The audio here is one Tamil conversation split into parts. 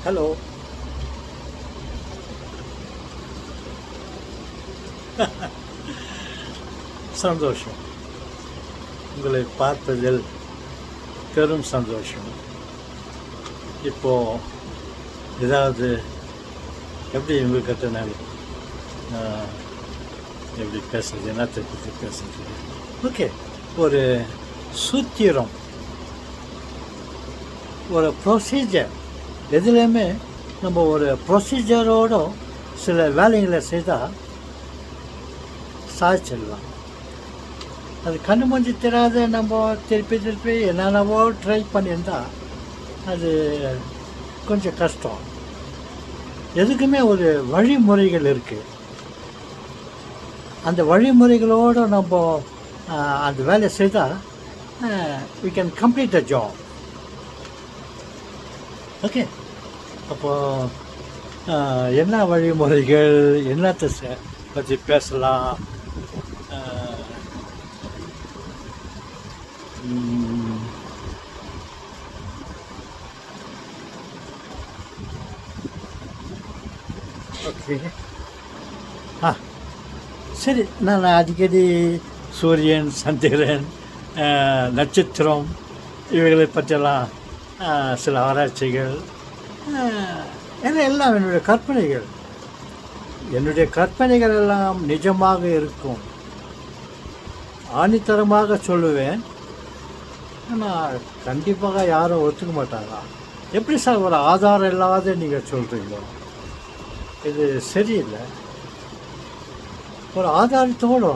ஹலோ. சந்தோஷம். உங்களை பார்ப்பதில் பெரும் சந்தோஷம். இப்போது ஏதாவது எப்படி உங்கள்கிட்ட நான் எப்படி பேசுறது, என்னத்தை பற்றி பேசுறது? ஓகே, ஒரு சூத்திரம், ஒரு ப்ரொசீஜர், எதுலேயுமே நம்ம ஒரு ப்ரொசீஜரோடு சில வேலைகளை செய்தால் சாதிச்சிடலாம். அது கண்ணு மூஞ்சி தெரியாத நம்ம திருப்பி என்னென்னவோ ட்ரை பண்ணியிருந்தா அது கொஞ்சம் கஷ்டம். எதுக்குமே ஒரு வழிமுறைகள் இருக்குது. அந்த வழிமுறைகளோடு நம்ம அந்த வேலையை செய்தால் we can complete the job. Okay, அப்போது என்ன வழிமுறைகள், என்னத்தை பற்றி பேசலாம்? ஓகே, சரி. நான் அடிக்கடி சூரியன், சந்திரன், நட்சத்திரம் இவைகளை பற்றியெல்லாம் சில ஆராய்ச்சிகள், எல்லாம் என்னுடைய கற்பனைகள். என்னுடைய கற்பனைகள் எல்லாம் நிஜமாக இருக்கும், ஆணித்தரமாக சொல்லுவேன். ஆனால் கண்டிப்பாக யாரும் ஒத்துக்க மாட்டாங்க. எப்படி சார் ஒரு ஆதாரம் இல்லாத நீங்கள் சொல்கிறீங்களோ? இது சரியில்லை. ஒரு ஆதாரத்தோடு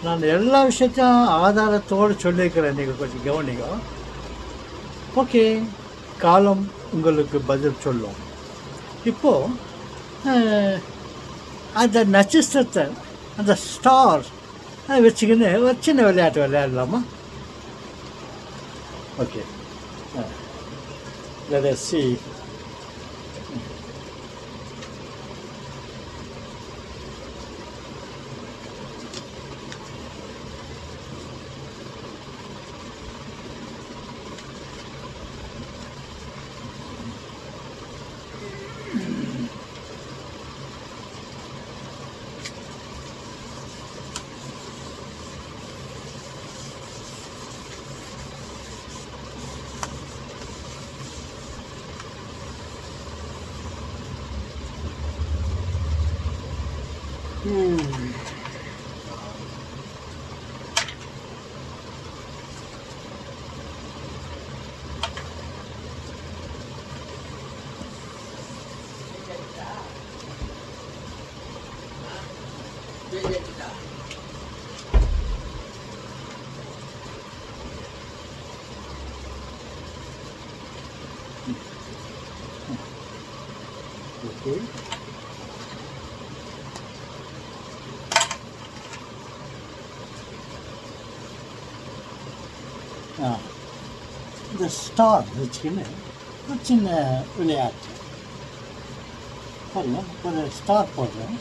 நான் எல்லா விஷயத்தையும் ஆதாரத்தோடு சொல்லியிருக்கிறேன். நீங்கள் கொஞ்சம் கவனிங்க. ஓகே, காலம் உங்களுக்கு பதில் சொல்லும். இப்போது அந்த நட்சத்திரத்தை, அந்த ஸ்டார் வச்சுக்கின்னு ஒரு சின்ன விளையாட்டு விளையாடலாமா? Okay, let us see. Okay. இந்த ஸ்டார் வச்சுக்கின்னு ஒரு சின்ன விளையாட்டு பாருங்க. ஒரு ஸ்டார் போடுறேன்.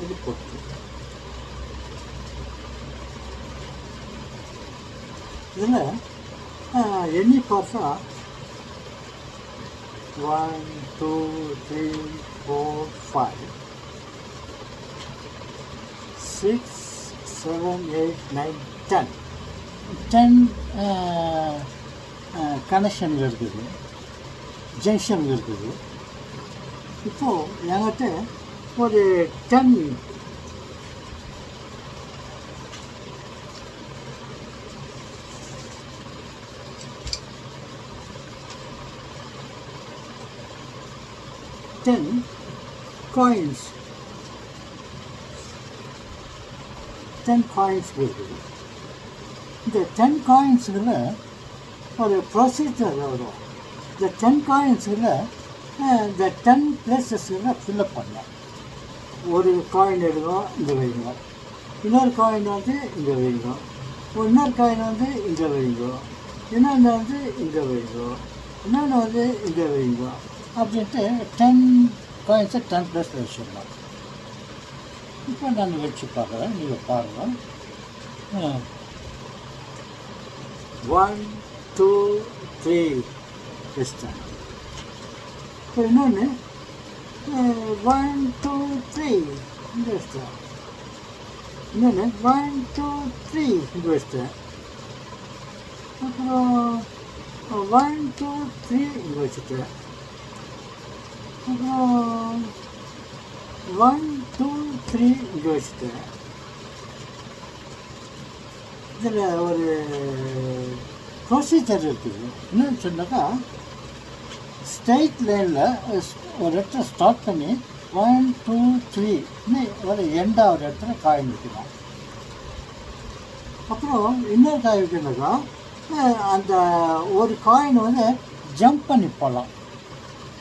இது போட்டு இதில் எண்ணி பார்த்தா 1 2 3 4 5 6 7 8 9 10 கனெக்ஷன்கள் இருக்குது, ஜங்ஷன்கள் இருக்குது. இப்போது என்கிட்ட ஒரு 10 coins, 10 coins இருக்குது. இந்த 10 coinsல ஒரு ப்ரொசீஜர் வரும். இந்த 10 coinsல இந்த 10 பிளேசஸில் ஃபில்லப் பண்ணலாம். ஒரு காயின் எடுக்கும், இங்கே வைங்க. இன்னொரு காயின் வந்து இங்கே வைங்க. இன்னொரு காயின் வந்து இங்கே வைங்க. இன்னொன்று வந்து இங்கே வைங்க. இன்னொன்று வந்து இங்கே வைங்க. அப்படின்ட்டு 10 காயின்ஸை 10 பிளேஸில் வச்சிடலாம். இப்போ நான் வச்சு பார்க்குறேன், நீங்கள் பாருங்கள். 1 2 3 வச்சுட்டேன். இப்போ இன்னொன்று 1 2 3 இங்கே வச்சுட்டேன். இன்னொன்று 1 2 3 இங்கே வச்சுட்டேன். அப்புறம் 1 2 3 இங்கே வச்சுட்டேன். அப்புறம் 1 2 3 இங்கே வச்சுட்டேன். இதில் ஒரு ப்ரொசீஜர் இருக்குது. என்னன்னு சொன்னாக்கா, ஸ்ட்ரைட் லைனில் ஒரு இடத்துல ஸ்டார்ட் பண்ணி 1 2 3 ஒரு எண்டாவது இடத்துல காயின் வைக்கணும். அப்புறம் இன்னொரு காய் வைக்கணுக்கா, அந்த ஒரு காயின் வந்து ஜம்ப் பண்ணி போடலாம்.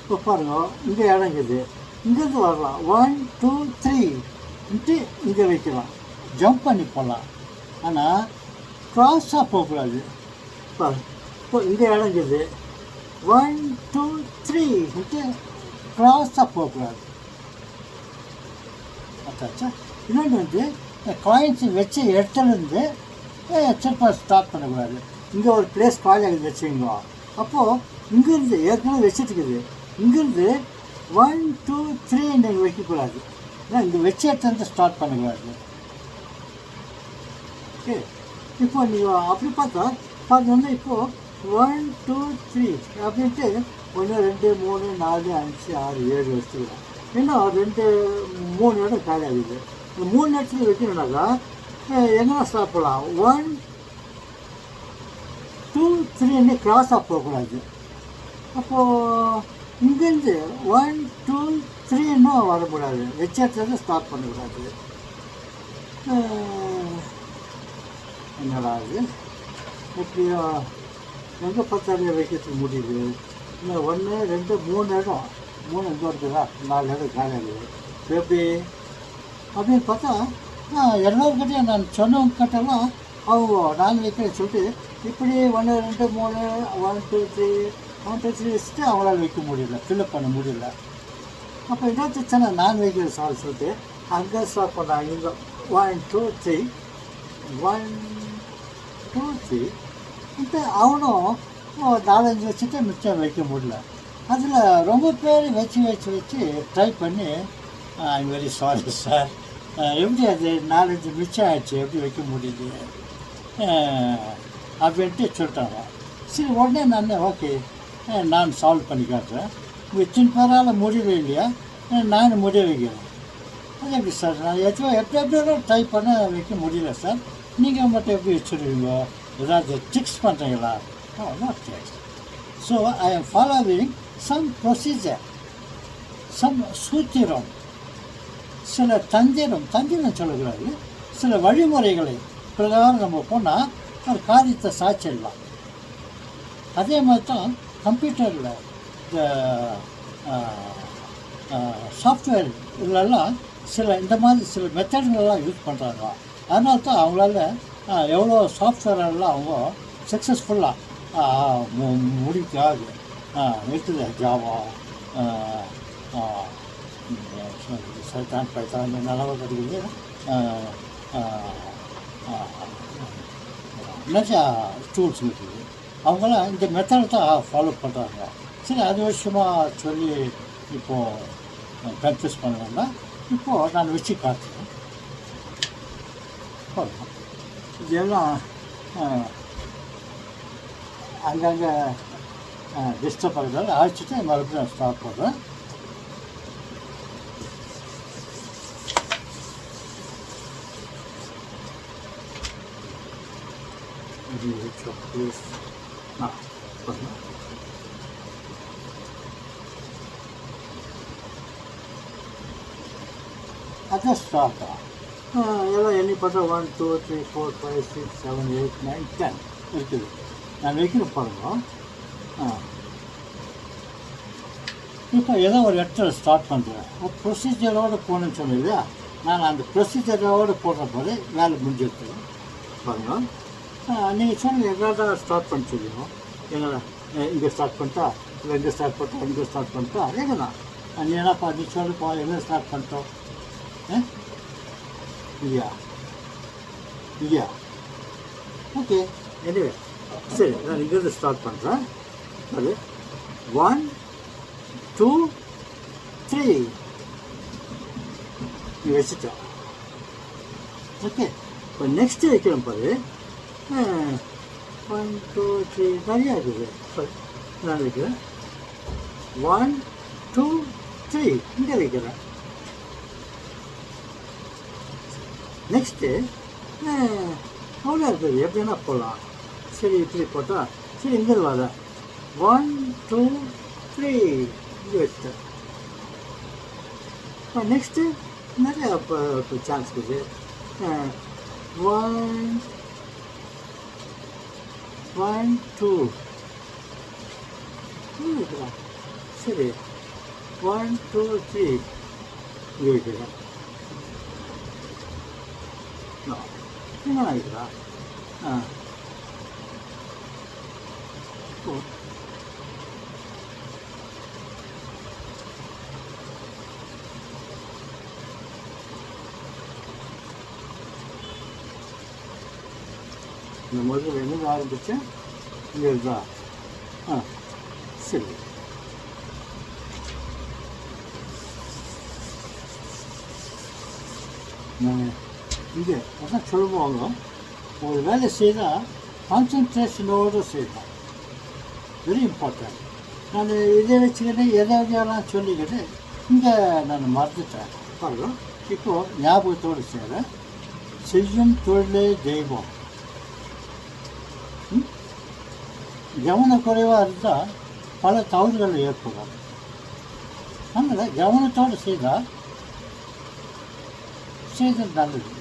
இப்போ பாருங்க, இங்கே இடங்குது, இங்கேருந்து வரலாம். 1 2 3 இங்கே வைக்கலாம், ஜம்ப் பண்ணி போடலாம். ஆனால் க்ராஸாக போகக்கூடாது. இப்போ இங்கே இடங்குது, 1 2 3 க்ராஸாக போகக்கூடாது. அதாச்சா. இன்னொன்று வந்து காயின்ஸ் வச்ச இடத்துலேருந்து திருப்ப ஸ்டார்ட் பண்ணக்கூடாது. இங்கே ஒரு பிளேஸ் காயில் வச்சுங்க. அப்போது இங்கேருந்து ஏற்கனவே வச்சுட்டுருக்குது, இங்கேருந்து 1 2 3 நீங்கள் வைக்கக்கூடாது. ஏன்னா இங்கே வச்ச இடத்துலேருந்து ஸ்டார்ட் பண்ணக்கூடாது. ஓகே. இப்போ நீங்கள் அப்படி பார்த்தா வந்து இப்போது 1 2 3 அப்படின்ட்டு 1 2 3 4 5 6 7 வச்சுக்கலாம். இன்னும் 2 3 இடம் காலி ஆகுது. இந்த 3 இடத்துல வைக்கணுன்னாக்கா எங்கன்னா ஸ்டார்ட் பண்ணலாம். 1 2 3 கிராஸாக போகக்கூடாது. அப்போது இங்கேருந்து 1 2 3 வரக்கூடாது. வச்சத்துலேருந்து ஸ்டார்ட் பண்ணக்கூடாது. என்னடா அது எப்படியோ எங்கே பார்த்தாலே வைக்கிறதுக்கு முடியுது. இன்னும் 1 2 3 இடம், 3 எங்கே இருக்குதா, 4 இடம் காலி ஆகுது. எப்படி அப்படின்னு பார்த்தா எல்லாருக்கிட்டையும் நான் சொன்னவங்கக்கிட்டலாம் அவங்க நான் வைக்கிறேன்னு சொல்லிட்டு இப்படி 1 2 3 1 2 3 1 2 3 வச்சுட்டு அவங்களால வைக்க முடியல, ஃபில்லப் பண்ண முடியல. அப்போ இன்னொரு தானே நான் வைக்கிற சால் சொல்லிட்டு அங்கே ஸ்டார்ட் பண்ணாங்க. இங்கே 1 2 3 1 2 3 அவனும் 4-5 வச்சுட்டு மிச்சம் வைக்க முடியல. அதில் ரொம்ப பேர் வச்சு ட்ரை பண்ணி ஐம் வெரி சாரி சார், எப்படி அது 4-5 மிச்சம் ஆயிடுச்சு, எப்படி வைக்க முடியுது அப்படின்ட்டு சொல்லிட்டாங்க. சரி, உடனே நான் ஓகே நான் சால்வ் பண்ணி காட்டுறேன், இத்தனை பேரால் முடியவே இல்லையா, நான் முடிய வைக்கிறேன். அது எப்படி சார், நான் எப்படியோ ட்ரை பண்ண வைக்க முடியல சார், நீங்கள் மட்டும் எப்படி வச்சுருவீங்க, ஏதாவது ட்ரிக்ஸ் பண்ணுறீங்களா? Not tricks. So I am following some procedure, some சூத்திரம், சில தந்திரம் சொல்லக்கூடாது, சில வழிமுறைகளை பிரகாரம் நம்ம போனால் ஒரு காரியத்தை சாய்ச்சிடலாம். அதே மாதிரி தான் கம்ப்யூட்டரில் இந்த சாஃப்ட்வேர் இதிலெல்லாம் இந்த மாதிரி சில மெத்தட்களெல்லாம் யூஸ் பண்ணுறாங்க. அதனால தான் அவங்களால எவ்வளோ சாஃப்ட்வேரெல்லாம் அவங்க சக்ஸஸ்ஃபுல்லாக முடிக்காது இருக்குது. ஜாவா, சைத்தான், பைத்தான் நல்லா கிடைக்குது. நிறையா டூல்ஸ் இருக்குது. அவங்களாம் இந்த மெத்தடை தான் ஃபாலோ பண்ணுறாங்க. சரி, அது விஷயமாக சொல்லி இப்போது கன்ஃபியூஸ் பண்ண வேண்டாம். இப்போது நான் வச்சு காட்டுறேன். இதெல்லாம் அங்கங்கே டிஸ்டர்ப் ஆகிறதால அழைச்சிட்டு மறுபடியும் நான் ஸ்டார்ட் பண்ணுறேன். அதான் ஸ்டார்ட் எல்லாம் எண்ணி பார்த்தா 1 2 3 4 5 6 7 8 9 10 இருக்குது. நான் வைக்கிற பாருங்க. இப்போ ஏதோ ஒரு இடத்துல ஸ்டார்ட் பண்ணுறேன். ஒரு ப்ரொசீஜரோடு போகணுன்னு சொன்னீங்க. நான் அந்த ப்ரொசீஜரோடு போடுற போது வேலை முடிஞ்சிருக்கு பாருங்க. நீங்கள் சொன்ன எதாவது ஸ்டார்ட் பண்ண சொல்லுவோம். எங்களை இங்கே ஸ்டார்ட் பண்ணிட்டா, இல்லை இங்கே ஸ்டார்ட் பண்ணிட்டா, இங்கே ஸ்டார்ட் பண்ணிட்டா, எங்கன்னா நீ என்னப்பா நீ சொல்லுப்பா என்ன ஸ்டார்ட் பண்ணிட்டோம் இல்லையா இல்லையா ஓகே எனிவே சரி நான் இங்கிருந்து ஸ்டார்ட் பண்ணுறேன் அது 1 2 3 நீ வச்சுட்டேன் ஓகே இப்போ நெக்ஸ்ட்டு வைக்கிறோம் பாரு 1 2 3 நிறையா இருக்குது நான் வைக்கிறேன் 1 2 3 இங்கே வைக்கிறேன் நெக்ஸ்ட்டு அவ்வளோ இருக்குது எப்படின்னா போடலாம் சரி இப்படி போட்டால் சரி இங்கே வர 1 2 3 இங்கே வச்சுட்டேன் இப்போ நெக்ஸ்ட்டு நிறையா இப்போ சான்ஸ் இருக்குது 1 2 வைக்கலாம் சரி 1 2 3 இங்கே வைக்கிறேன் என்ன ஆகிக்கிறா இந்த முதல்ல எங்கே ஆரம்பித்தேன் இங்கே இருக்கா சரி நான் இங்கே அதான் சொல்லுவாங்க ஒரு வேலை செய்தால் கான்சன்ட்ரேஷனோடு செய்யலாம் வெரி இம்பார்ட்டன்ட் நான் இதை வச்சுக்கிட்டு எதையெல்லாம் சொல்லிக்கிட்டு இங்கே நான் மறந்துட்டேன் பாருங்க இப்போது ஞாபகத்தோடு செய்கிறேன் செய்யும் தொழிலே தெய்வம் கவனக்குறைவாக இருந்தால் பல தவறுகள் ஏற்படும் அதனால் கவனத்தோடு செய்தால் செய்தது நல்லது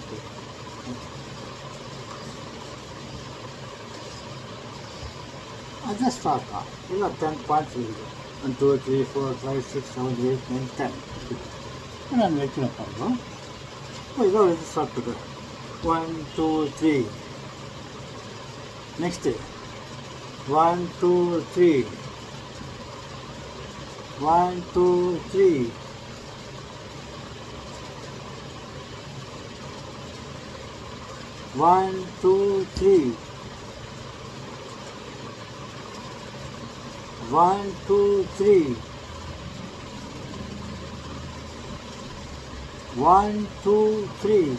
அதான் ஸ்டார்ட் தான் இல்லை 10 பாயிண்ட்ஸ் இருக்குது 1 2 3 4 5 6 7 8 9 10 நான் வைக்கிறேன் பாருங்க இப்போ இதோ இது ஸ்டார்ட் பண்ணுறேன் 1 2 3 நெக்ஸ்ட்டு 1 2 3 1 2 3 1 2 3 1 2 3 1 2 3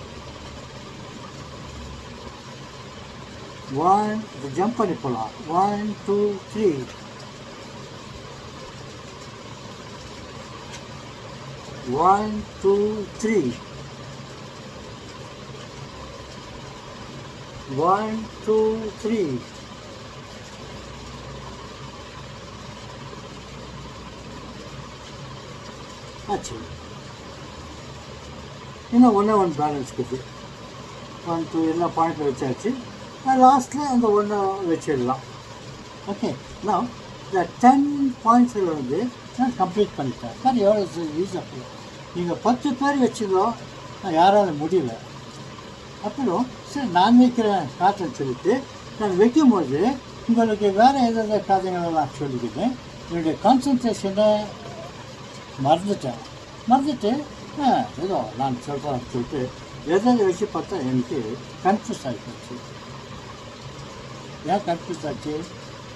1 ஜம்ப் பண்ணி போகலாம் 1 2 3 1 2 3 1 2 3 ஆச்சு இன்னும் ஒன் பேலன்ஸ் இருக்குது 1 2 எல்லா பாயிண்டில் வச்சாச்சு லாஸ்ட்டில் அந்த ஒன்றை வச்சிடலாம் ஓகே நான் இந்த 10 பாயிண்ட்ஸில் வந்து நான் கம்ப்ளீட் பண்ணிட்டேன் சார் எவ்வளோ ஈஸியாக நீங்கள் 10 பேர் வச்சுருந்தோம் யாராலும் முடியல அப்புறம் சரி நான் வைக்கிறேன் காட்டுன்னு சொல்லிட்டு நான் வைக்கும்போது உங்களுக்கு வேறு எதாவது கதைகளெல்லாம் சொல்லிக்கிட்டேன் என்னுடைய கான்சன்ட்ரேஷனை மறந்துட்டு ஏதோ நான் சொல்கிறேன்னு சொல்லிட்டு எதை வச்சு பார்த்தா எனக்கு கன்ஃபியூஸ் ஆகிப்போச்சு ஏன் கன்ஃபியூஸ் ஆச்சு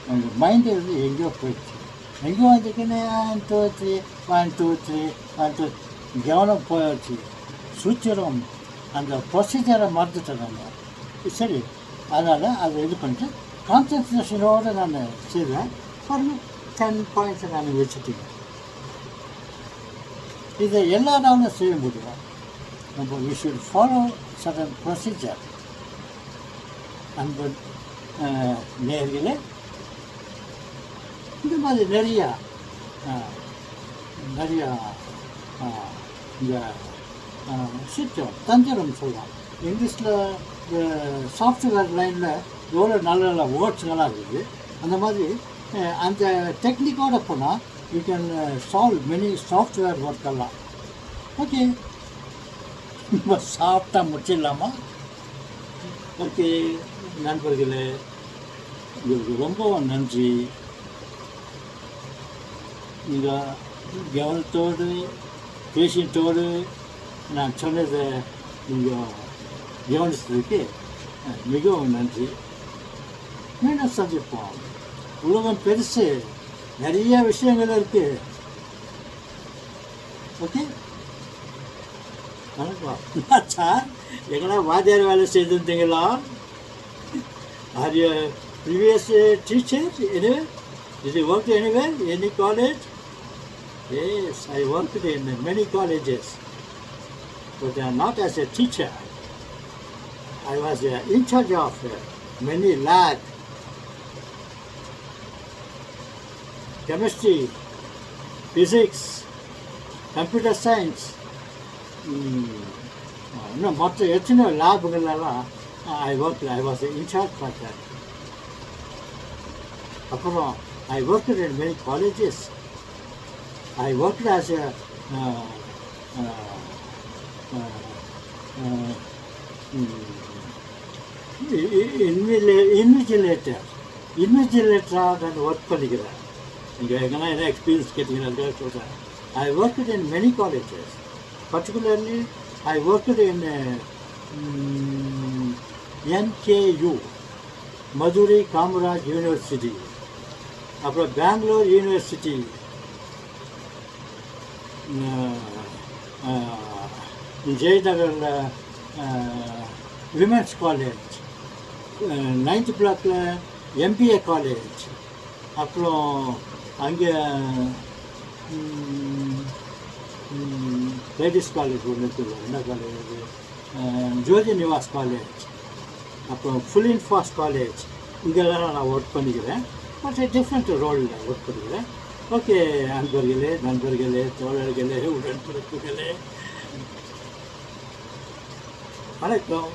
எனக்கு மைண்டு வந்து எங்கேயோ போயிடுச்சு எங்கேயோ வந்துக்குன்னு 1 2 3 1 2 3 1 2 கவனம் போயிடுச்சு சூச்சரம் அந்த ப்ரொசீஜரை மறந்துட்டேன் நான் சரி அதனால் அதை இது பண்ணிட்டு கான்சன்ட்ரேஷனோடு நான் செய்வேன் பாருங்க 10 பாயிண்ட்ஸை நான் வச்சுட்டேன் இதை எல்லா நாளும் செய்ய முடியும் நம்ம we should follow certain procedure அன்பு நேர்களே இந்த மாதிரி நிறையா இந்த சிஸ்டம் தந்திரம் சொல்லலாம் இங்கிலீஷில் சாஃப்ட்வேர் லைனில் எவ்வளோ நல்ல நல்ல வேர்ட்ஸுங்கெல்லாம் இருக்குது அந்த மாதிரி அந்த டெக்னிக்கோடு போனால் you can solve many software ஒர்க்கெல்லாம் ஓகே ரொம்ப சாஃப்டாக முடிச்சிடலாமா ஓகே நண்பர்களே உங்களுக்கு ரொம்ப நன்றி நீங்கள் கவனத்தோடு பேஷண்ட்டோடு நான் சொன்னதை நீங்கள் கவனிச்சதுக்கு மிகவும் நன்றி. மீண்டும் சந்திப்போம். உலகம் பெருசு, நிறைய விஷயங்கள் இருக்குது. ஓகே, வணக்கம் சார். எங்கன்னா வாத்தியார் வேலை செய்திருந்தீங்களா? Are you previous teacher anywhere? Did you work anywhere? Any college? Yes, I worked in many colleges, but not as a teacher. I was in charge of many labs, chemistry, physics, computer science. இன்னும் மற்ற எத்தனையோ லேபுகளெல்லாம் I was in charge for that. அப்புறம் I worked in many colleges. I worked as a இன்விஜிலேட்டராக நான் ஒர்க் பண்ணிக்கிறேன். நீங்கள் எங்கன்னா என்ன எக்ஸ்பீரியன்ஸ் கேட்டீங்கன்னா சொல்கிறேன். I worked in many colleges. Particularly, I worked in NKU, Madurai Kamaraj University, அப்புறம் பெங்களூர் யூனிவர்சிட்டி, ஜெயநகரில் விமென்ஸ் காலேஜ், 9th பிளாக்கில் MBA காலேஜ், அப்புறம் அங்கே லேடிஸ் காலேஜ் ஒன்று இருக்குது. என்ன காலேஜ்? ஜோதி நிவாஸ் காலேஜ், அப்புறம் ஃபுல் அண்ட் ஃபாஸ்ட் காலேஜ். இங்கெல்லாம் நான் ஒர்க் பண்ணிக்கிறேன். பட் டிஃப்ரெண்ட் ரோலில் ஒர்க் பண்ணிக்கிறேன். ஓகே நண்பர்களே, தோழர்களே, உடன்பிறப்புகளே, வணக்கம்.